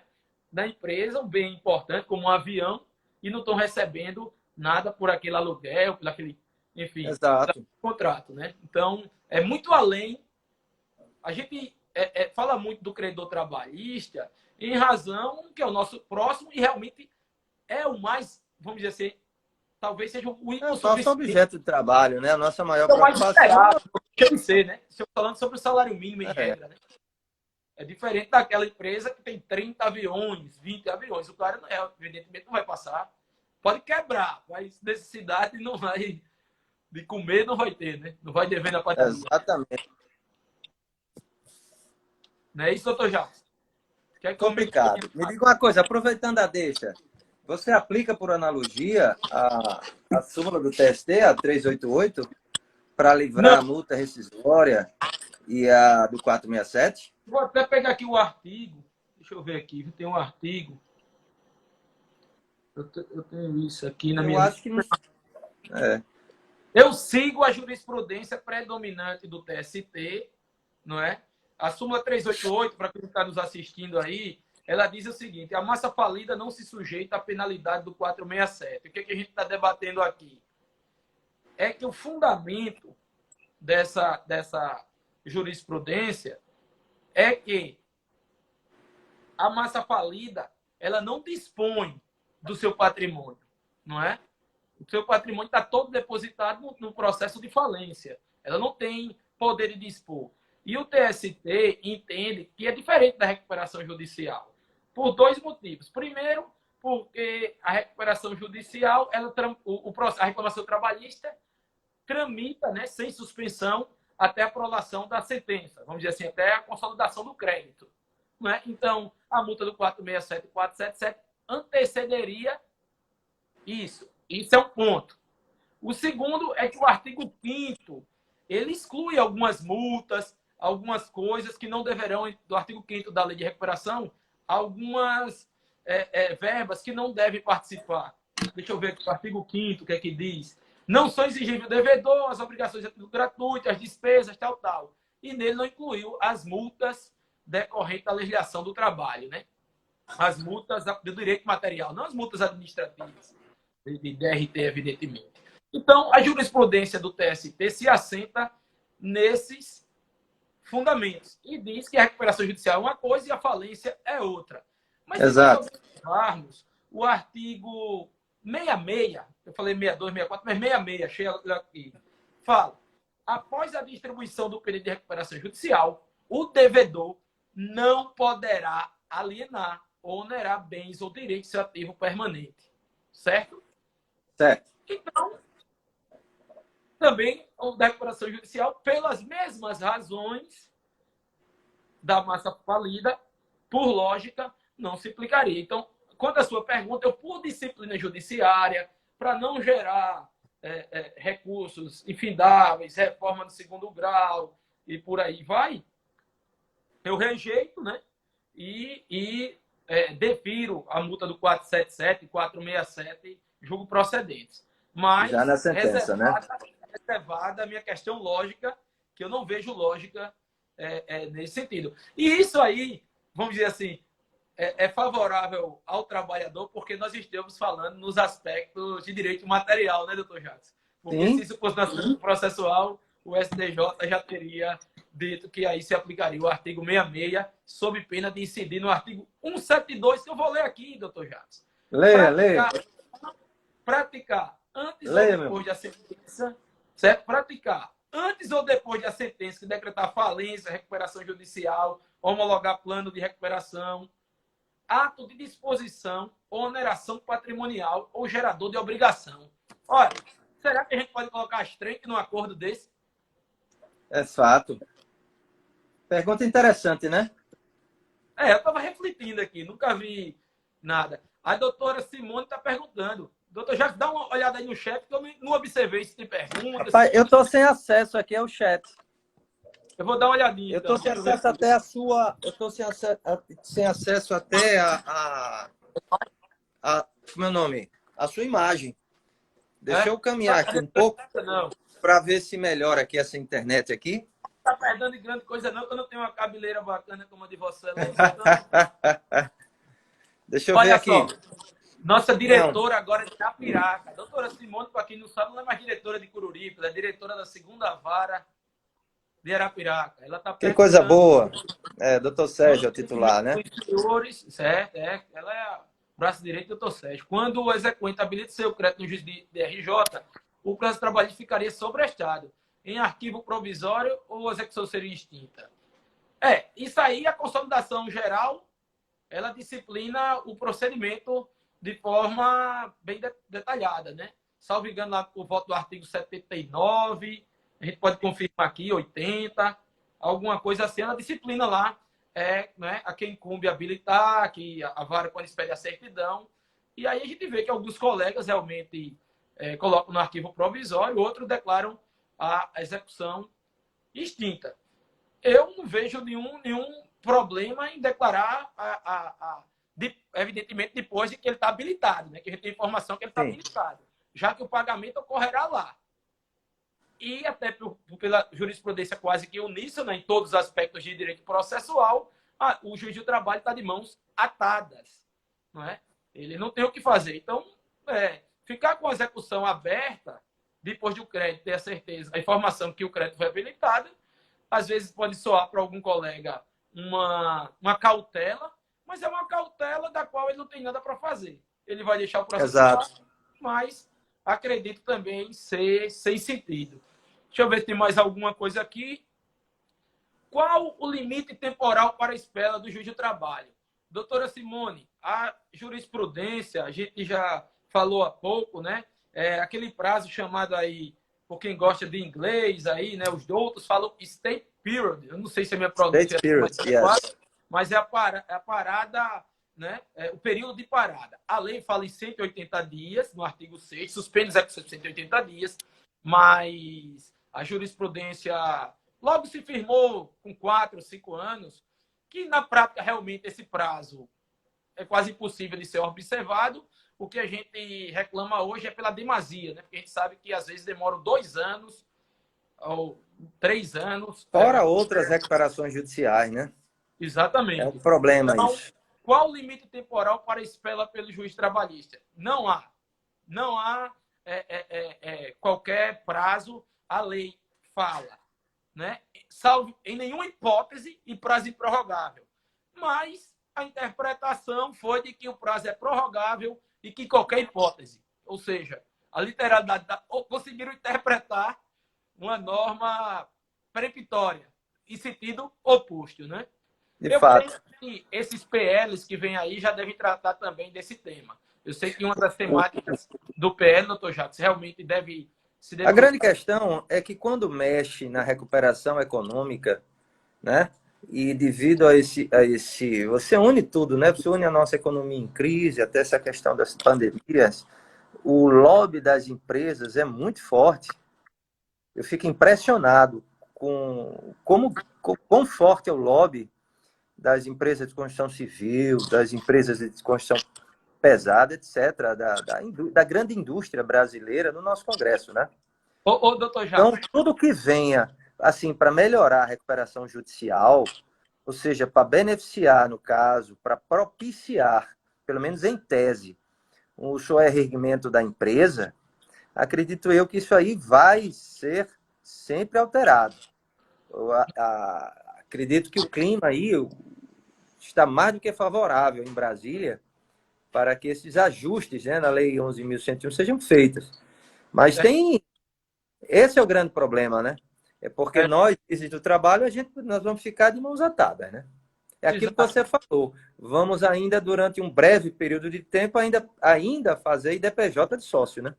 Da empresa, um bem importante, como um avião, e não estão recebendo nada por aquele aluguel, por aquele, enfim, contrato, né? Então, é muito além. A gente fala muito do credor trabalhista em razão que é o nosso próximo e realmente é o mais, vamos dizer assim, talvez seja o nosso objeto de trabalho, né? A nossa maior preocupação. Deixa de ser, né? Estou falando sobre o salário mínimo em regra, né? É diferente daquela empresa que tem 30 aviões, 20 aviões. O cara, evidentemente, não vai passar. Pode quebrar, mas necessidade não vai de comer, não vai ter, né? Não vai dever na padaria. Exatamente. Não é isso, doutor Jacques? É complicado. Me diga uma coisa, aproveitando a deixa, você aplica por analogia a súmula do TST, a 388, para livrar a multa rescisória e a do 467? Vou até pegar aqui o artigo. Deixa eu ver aqui. Tem um artigo. Eu tenho isso aqui na minha... Eu acho que não... Eu sigo a jurisprudência predominante do TST, não é? A súmula 388, para quem está nos assistindo aí, ela diz o seguinte: a massa falida não se sujeita à penalidade do 467. O que a gente está debatendo aqui? É que o fundamento dessa jurisprudência é que a massa falida ela não dispõe do seu patrimônio, não é? O seu patrimônio está todo depositado no processo de falência. Ela não tem poder de dispor. E o TST entende que é diferente da recuperação judicial, por 2 motivos. Primeiro, porque a recuperação judicial, a reclamação trabalhista tramita, né, sem suspensão até a aprovação da sentença, vamos dizer assim, até a consolidação do crédito. Não é? Então, a multa do 467 e 477 antecederia Isso é um ponto. O segundo é que o artigo 5º, ele exclui algumas multas, algumas coisas que não deverão, do artigo 5º da Lei de Recuperação, algumas verbas que não devem participar. Deixa eu ver aqui o artigo 5º, o que é que diz. Não são exigíveis o devedor, as obrigações gratuitas, as despesas, tal. E nele não incluiu as multas decorrentes da legislação do trabalho, né? As multas do direito material, não as multas administrativas, de DRT, evidentemente. Então, a jurisprudência do TST se assenta nesses fundamentos e diz que a recuperação judicial é uma coisa e a falência é outra. Mas se nós observarmos o artigo 66, eu falei 62, 64, mas 66, achei aqui, fala, após a distribuição do período de recuperação judicial, o devedor não poderá alienar ou onerar bens ou direitos de seu ativo permanente. Certo? Certo. Então, também o da recuperação judicial, pelas mesmas razões da massa falida, por lógica, não se aplicaria. Então, quanto à sua pergunta, eu, por disciplina judiciária, para não gerar recursos infindáveis, reforma do segundo grau e por aí vai, eu rejeito, né? E defiro a multa do 477 e 467, julgo procedentes. Mas, já na sentença, reservada a minha questão lógica, que eu não vejo lógica nesse sentido. E isso aí, vamos dizer assim, é favorável ao trabalhador, porque nós estamos falando nos aspectos de direito material, né, doutor Jacques? Porque se isso fosse na aspecto processual, o STJ já teria dito que aí se aplicaria o artigo 66, sob pena de incidir no artigo 172, que eu vou ler aqui, doutor Jacques. Leia. Praticar antes ou depois da sentença, certo? Praticar antes ou depois da sentença que decretar falência, recuperação judicial, homologar plano de recuperação, ato de disposição, oneração patrimonial ou gerador de obrigação. Olha, será que a gente pode colocar as três num acordo desse? É fato. Pergunta interessante, né? Eu estava refletindo aqui, nunca vi nada. A doutora Simone está perguntando. Doutor Jacques, dá uma olhada aí no chat, que eu não observei se tem perguntas. Rapaz, eu estou sem acesso aqui ao chat. Eu vou dar uma olhadinha. Eu estou sem acesso até a sua... Eu estou sem acesso até como é o nome? A sua imagem. Deixa eu caminhar aqui um pouco para ver se melhora aqui essa internet aqui. Não está perdendo de grande coisa não, que eu não tenho uma cabeleira bacana como a de você. Deixa eu ver aqui. Só. Nossa diretora agora de Arapiraca, doutora Simone, para quem não sabe, não é mais diretora de Cururipe, ela é diretora da 2ª Vara de Arapiraca. Ela tá que coisa boa. Doutor Sérgio é o titular, né? Senhores, certo, ela é o braço direito do doutor Sérgio. Quando o exequente habilita seu crédito no juiz de RJ, o prazo trabalhista ficaria sobrestado em arquivo provisório ou a execução seria extinta. Isso aí, a consolidação geral, ela disciplina o procedimento de forma bem detalhada, né? Salvo engano, lá por volta do artigo 79, a gente pode confirmar aqui, 80, alguma coisa assim, ela disciplina lá, né, a quem incumbe habilitar, que a vara pode expedir a certidão, e aí a gente vê que alguns colegas realmente colocam no arquivo provisório, outros declaram a execução extinta. Eu não vejo nenhum problema em declarar evidentemente depois de que ele está habilitado, né? Que a gente tem informação que ele está habilitado, já que o pagamento ocorrerá lá. E até pela jurisprudência quase que uníssona em todos os aspectos de direito processual, o juiz do trabalho está de mãos atadas, não é? Ele não tem o que fazer. Então, ficar com a execução aberta, depois de o crédito ter a certeza, a informação que o crédito foi habilitado, às vezes pode soar para algum colega uma cautela, mas é uma cautela da qual ele não tem nada para fazer. Ele vai deixar o processo passar, mas acredito também ser sem sentido. Deixa eu ver se tem mais alguma coisa aqui. Qual o limite temporal para a espera do juiz do trabalho? Doutora Simone, a jurisprudência, a gente já falou há pouco, né? Aquele prazo chamado aí, por quem gosta de inglês, aí, né? Os doutos falam state period. Eu não sei se a minha pronúncia state period, mas é a parada, né, o período de parada. A lei fala em 180 dias, no artigo 6º, suspende os execuções de 180 dias, mas a jurisprudência logo se firmou com 4 ou 5 anos que, na prática, realmente esse prazo é quase impossível de ser observado. O que a gente reclama hoje é pela demasia, né? Porque a gente sabe que às vezes demoram 2 anos ou 3 anos. Fora outras recuperações judiciais, né? É Exatamente. um problema Então, isso. qual o limite temporal para espera pelo juiz trabalhista? Não há. Não há qualquer prazo. A lei fala, né? Salvo em nenhuma hipótese e prazo improrrogável. Mas a interpretação foi de que o prazo é prorrogável e que qualquer hipótese. Ou seja, a literalidade conseguiram interpretar uma norma peremptória em sentido oposto, né? De Eu fato. penso que esses PLs que vêm aí já devem tratar também desse tema. Eu sei que uma das temáticas do PL, doutor Jacques, realmente deve se A grande debruçar. questão é que quando mexe na recuperação econômica, né? E devido a esse, você une tudo, né? Você une a nossa economia em crise, até essa questão das pandemias, o lobby das empresas é muito forte. Eu fico impressionado com quão forte é o lobby das empresas de construção civil, das empresas de construção pesada, etc., da grande indústria brasileira no nosso Congresso, né? Ô, doutor Então, Jacques, tudo que venha assim para melhorar a recuperação judicial, ou seja, para beneficiar, no caso, para propiciar, pelo menos em tese, o soerguimento da empresa, acredito eu que isso aí vai ser sempre alterado. Acredito que o clima aí está mais do que favorável em Brasília para que esses ajustes, né, na Lei 11.101 sejam feitos. Mas esse é o grande problema, né? É porque nós, do trabalho, nós vamos ficar de mãos atadas, né? É aquilo que você falou. Vamos ainda, durante um breve período de tempo, ainda fazer IDPJ de sócio, né?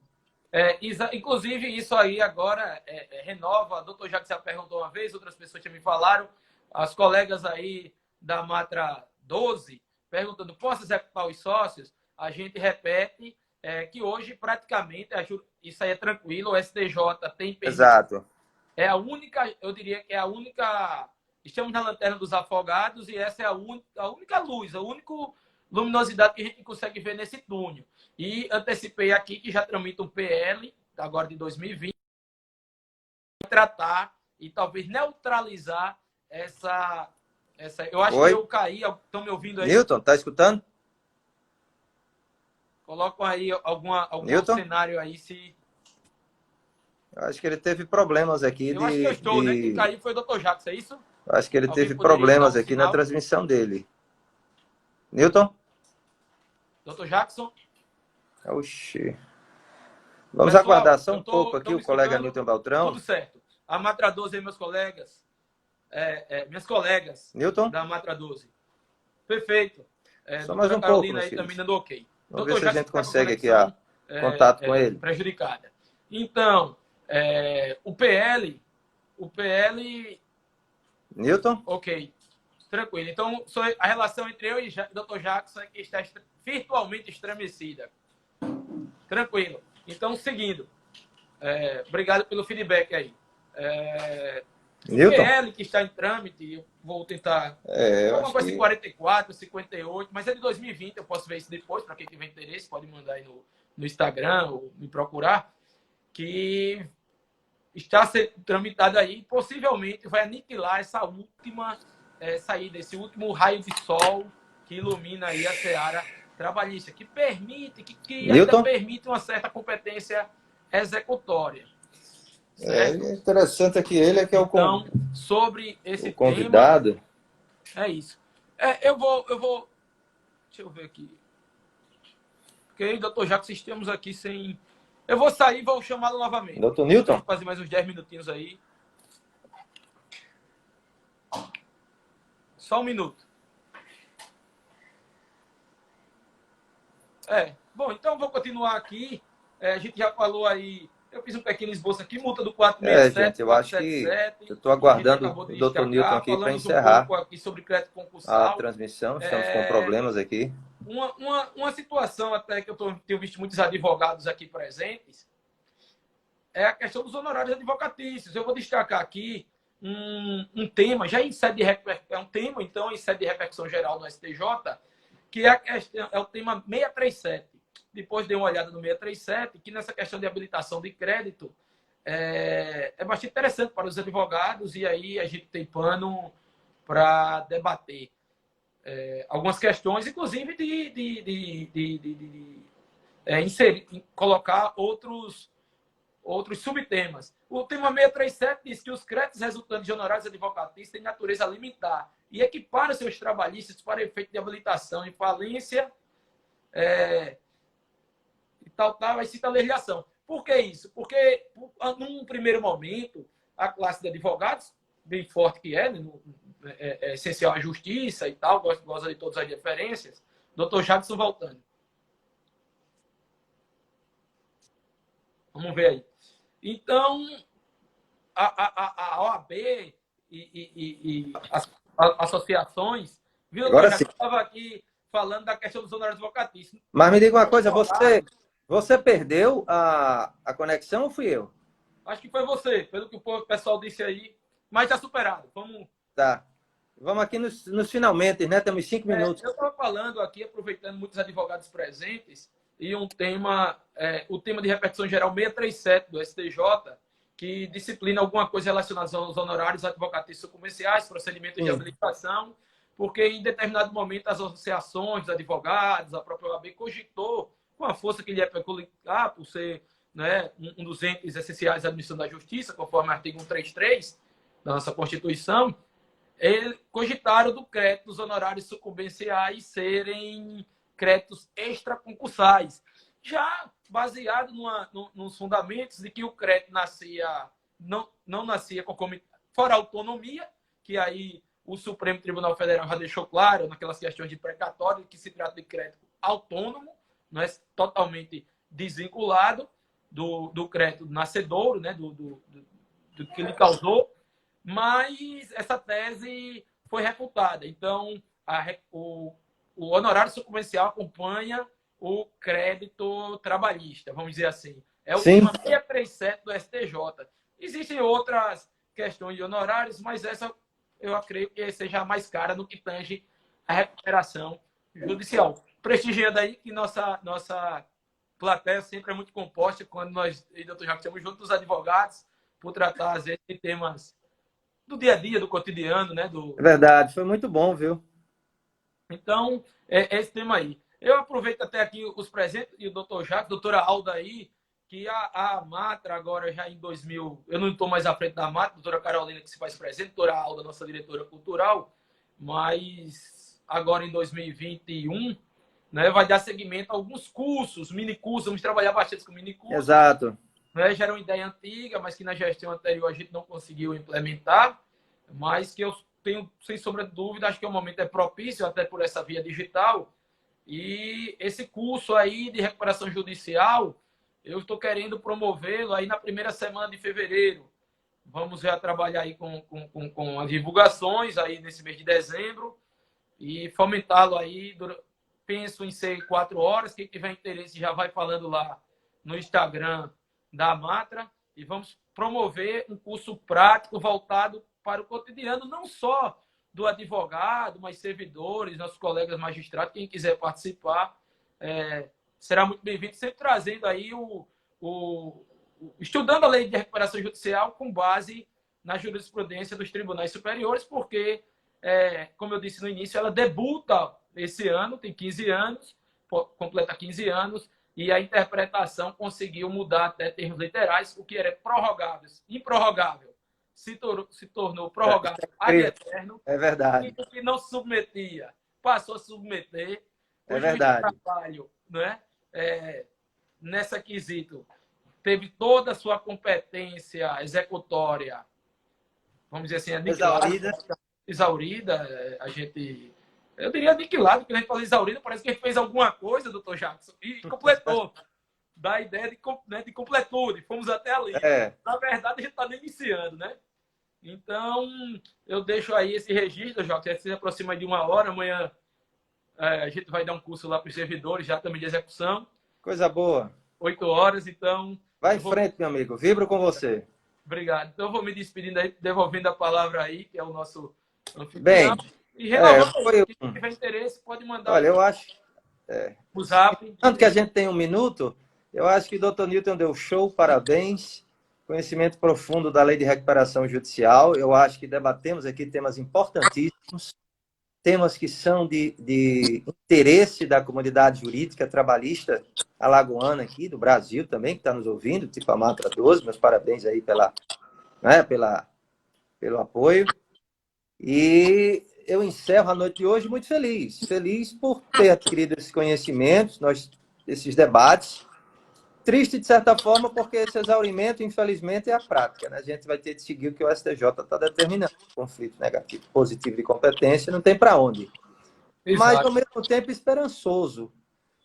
Inclusive, isso aí agora renova. A doutor Jacques já perguntou uma vez, outras pessoas já me falaram, as colegas aí da Matra 12, perguntando, posso executar os sócios? A gente repete que hoje, praticamente, isso aí é tranquilo, o STJ tem permitido. Exato. É a única, eu diria que é a única. Estamos na lanterna dos afogados e essa é a única luz, a única luminosidade que a gente consegue ver nesse túnel. E antecipei aqui que já tramita um PL, agora de 2020, para tratar e talvez neutralizar essa. Eu acho que eu caí. Estão me ouvindo aí? Newton, tá escutando? Colocam aí algum cenário aí se. Eu acho que ele teve problemas aqui. Eu acho que eu estou, né? Quem caiu foi o Dr. Jacques, é isso? Eu acho que ele teve problemas aqui na transmissão dele. Newton? Dr. Jackson? Oxi. Vamos aguardar só um pouco aqui o colega Newton Beltrão. Tudo certo. A Matra 12 aí, meus colegas. Minhas colegas Newton? da Matra 12. Perfeito. Só mais um Carolina pouco, aí também dando ok. Vamos ver se a gente consegue aqui contato com ele. Prejudicada. Então, o PL... Newton? Ok. Tranquilo. Então, a relação entre eu e o Dr. Jackson é que está virtualmente estremecida. Tranquilo. Então, seguindo. Obrigado pelo feedback aí. Newton? PL que está em trâmite, eu vou tentar. Alguma coisa de 44, 58, mas é de 2020, eu posso ver isso depois, para quem tiver interesse, pode mandar aí no Instagram ou me procurar, que está sendo tramitado aí, possivelmente vai aniquilar essa última saída, esse último raio de sol que ilumina aí a seara trabalhista, que permite, que ainda permite uma certa competência executória. Certo? Interessante é que ele é que é então, sobre esse convidado. Tema, é isso. Eu vou... Deixa eu ver aqui. Ok, doutor Jacques, estamos aqui sem... Eu vou sair e vou chamá-lo novamente. Doutor Newton? Vou fazer mais uns 10 minutinhos aí. Só um minuto. Bom, então vou continuar aqui. A gente já falou aí... Eu fiz um pequeno esboço aqui, multa do 467. Gente, eu acho que eu estou aguardando o Dr. Newton aqui para encerrar aqui sobre crédito concursal. a transmissão. Estamos com problemas aqui. Uma situação até que tenho visto muitos advogados aqui presentes é a questão dos honorários advocatícios. Eu vou destacar aqui um tema, já em sede de é um tema, então, em sede de repercussão geral no STJ, que é o tema 637. Depois dei uma olhada no 637, que nessa questão de habilitação de crédito é bastante interessante para os advogados, e aí a gente tem pano para debater algumas questões, inclusive de inserir, colocar outros subtemas. O tema 637 diz que os créditos resultantes de honorários advocatícios têm natureza limitar e equiparam seus trabalhistas para efeito de habilitação e falência e tal, aí cita a legislação. Por que isso? Porque, num primeiro momento, a classe de advogados, bem forte que é essencial à justiça e tal, gosta de todas as referências, doutor Jackson voltando. Vamos ver aí. Então, a OAB e as associações, viu? Agora Eu sim. estava aqui falando da questão dos honorários advocatícios. Mas me diga uma coisa, você perdeu a conexão ou fui eu? Acho que foi você, pelo que o pessoal disse aí, mas já superado. Vamos. Tá. Vamos aqui nos finalmente, né? Temos 5 minutos. Eu estava falando aqui, aproveitando muitos advogados presentes, e o tema de repercussão geral 637 do STJ, que disciplina alguma coisa relacionada aos honorários advocatícios comerciais, procedimentos de habilitação, porque em determinado momento as associações dos advogados, a própria OAB cogitou, com a força que lhe é peculiar, por ser um dos entes essenciais da administração da justiça, conforme o artigo 133 da nossa Constituição, cogitaram do crédito dos honorários sucumbenciais serem créditos extraconcursais, já baseado nos fundamentos de que o crédito não nascia fora autonomia, que aí o Supremo Tribunal Federal já deixou claro naquelas questões de precatório que se trata de crédito autônomo, não é totalmente desvinculado do crédito nascedouro, né, do que ele causou, mas essa tese foi refutada. Então, o honorário sucumbencial acompanha o crédito trabalhista, vamos dizer assim. É o tema 637 do STJ. Existem outras questões de honorários, mas essa eu acredito que seja a mais cara no que tange a recuperação judicial. Prestigiando aí que nossa plateia sempre é muito composta quando nós e o doutor Jacques estamos juntos, os advogados, por tratar, às vezes, de temas do dia a dia, do cotidiano, né? É verdade, foi muito bom, viu? Então, é esse tema aí. Eu aproveito até aqui os presentes e o doutor Jacques, doutora Alda aí, que a Matra agora já em 2000, eu não estou mais à frente da Matra, doutora Carolina que se faz presente, doutora Alda, nossa diretora cultural, mas agora em 2021, né, vai dar seguimento a alguns cursos, minicursos, vamos trabalhar bastante com minicursos. Exato. Né, já era uma ideia antiga, mas que na gestão anterior a gente não conseguiu implementar, mas que eu tenho, sem sombra de dúvida, acho que o momento é propício, até por essa via digital, e esse curso aí de recuperação judicial, eu estou querendo promovê-lo aí na primeira semana de fevereiro. Vamos já trabalhar aí com as divulgações aí nesse mês de dezembro e fomentá-lo aí. Penso em ser 4 horas. Quem tiver interesse já vai falando lá no Instagram da Matra e vamos promover um curso prático voltado para o cotidiano, não só do advogado, mas servidores, nossos colegas magistrados, quem quiser participar, será muito bem-vindo, sempre trazendo aí estudando a lei de recuperação judicial com base na jurisprudência dos tribunais superiores, porque, como eu disse no início, ela debuta esse ano, tem 15 anos, completa 15 anos, e a interpretação conseguiu mudar até termos literais, o que era improrrogável, se tornou prorrogável ad eterno. É verdade. E o que não se submetia, passou a submeter. É verdade. O trabalho, né, nessa quesito, teve toda a sua competência executória, vamos dizer assim, exaurida, eu diria aniquilado, porque a gente fala exaurida, parece que a gente fez alguma coisa, doutor Jackson, e completou. Dá a ideia de completude, fomos até ali. Na verdade, a gente está nem iniciando, né? Então, eu deixo aí esse registro, Jackson, se aproxima de 1 hora, amanhã A gente vai dar um curso lá para os servidores, já também de execução. Coisa boa. 8 horas, então... Vai em frente, meu amigo. Vibro com você. Obrigado. Então, eu vou me despedindo aí, devolvendo a palavra aí, que é o nosso Bem, anfitrião. E renovando, foi... quem tiver interesse, pode mandar Olha, eu acho... o zap. Tanto que a gente tem um minuto, eu acho que o Dr. Newton deu show, parabéns. Conhecimento profundo da Lei de Recuperação Judicial. Eu acho que debatemos aqui temas importantíssimos, temas que são de interesse da comunidade jurídica trabalhista alagoana aqui, do Brasil também, que está nos ouvindo, tipo a Matra 12. Meus parabéns aí pelo apoio. E eu encerro a noite de hoje muito feliz. Feliz por ter adquirido esses conhecimentos, esses debates. Triste, de certa forma, porque esse exaurimento, infelizmente, é a prática, né? A gente vai ter de seguir o que o STJ está determinando. Conflito negativo, positivo de competência, não tem para onde. Exato. Mas, ao mesmo tempo, esperançoso.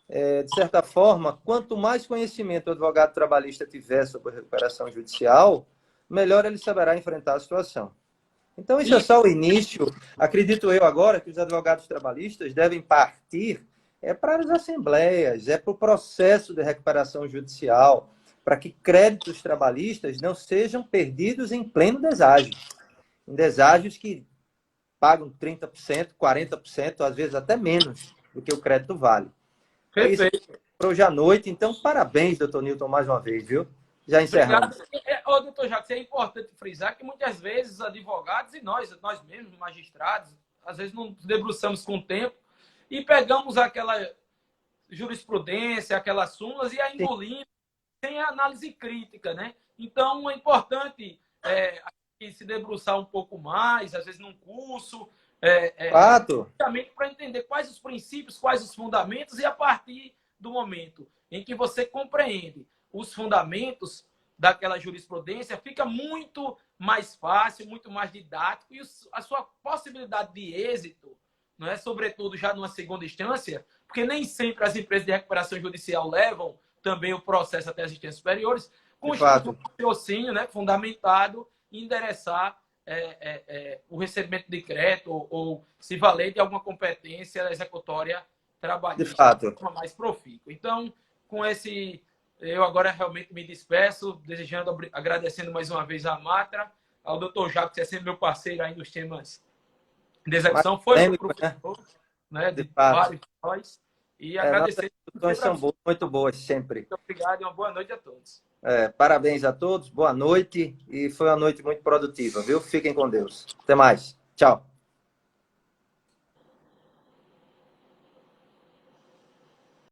De certa forma, quanto mais conhecimento o advogado trabalhista tiver sobre a recuperação judicial, melhor ele saberá enfrentar a situação. Então, isso é só o início. Acredito eu agora que os advogados trabalhistas devem partir para as assembleias, para o processo de recuperação judicial, para que créditos trabalhistas não sejam perdidos em pleno deságio. Em deságios que pagam 30%, 40%, às vezes até menos do que o crédito vale. Perfeito. É isso para hoje à noite. Então, parabéns, doutor Newton, mais uma vez, viu? Já encerramos. Doutor Jacques, é importante frisar que muitas vezes os advogados e nós mesmos, magistrados, às vezes não nos debruçamos com o tempo e pegamos aquela jurisprudência, aquelas súmulas e a engolimos sem a análise crítica, né? Então, é importante se debruçar um pouco mais, às vezes num curso, justamente para entender quais os princípios, quais os fundamentos, e a partir do momento em que você compreende os fundamentos daquela jurisprudência, fica muito mais fácil, muito mais didático, e a sua possibilidade de êxito, não é, sobretudo já numa segunda instância, porque nem sempre as empresas de recuperação judicial levam também o processo até as instâncias superiores, com um raciocínio, né, fundamentado em endereçar o recebimento de crédito ou se valer de alguma competência executória trabalhista de forma mais profícua. Então, com esse, eu agora realmente me despeço, agradecendo mais uma vez a Matra, ao Dr. Jacques, que é sempre meu parceiro aí nos temas de execução, foi meu professor, né, de vários de nós, e agradecer. As são muito boas sempre. Muito obrigado e uma boa noite a todos. Parabéns a todos, boa noite, e foi uma noite muito produtiva, viu? Fiquem com Deus. Até mais. Tchau.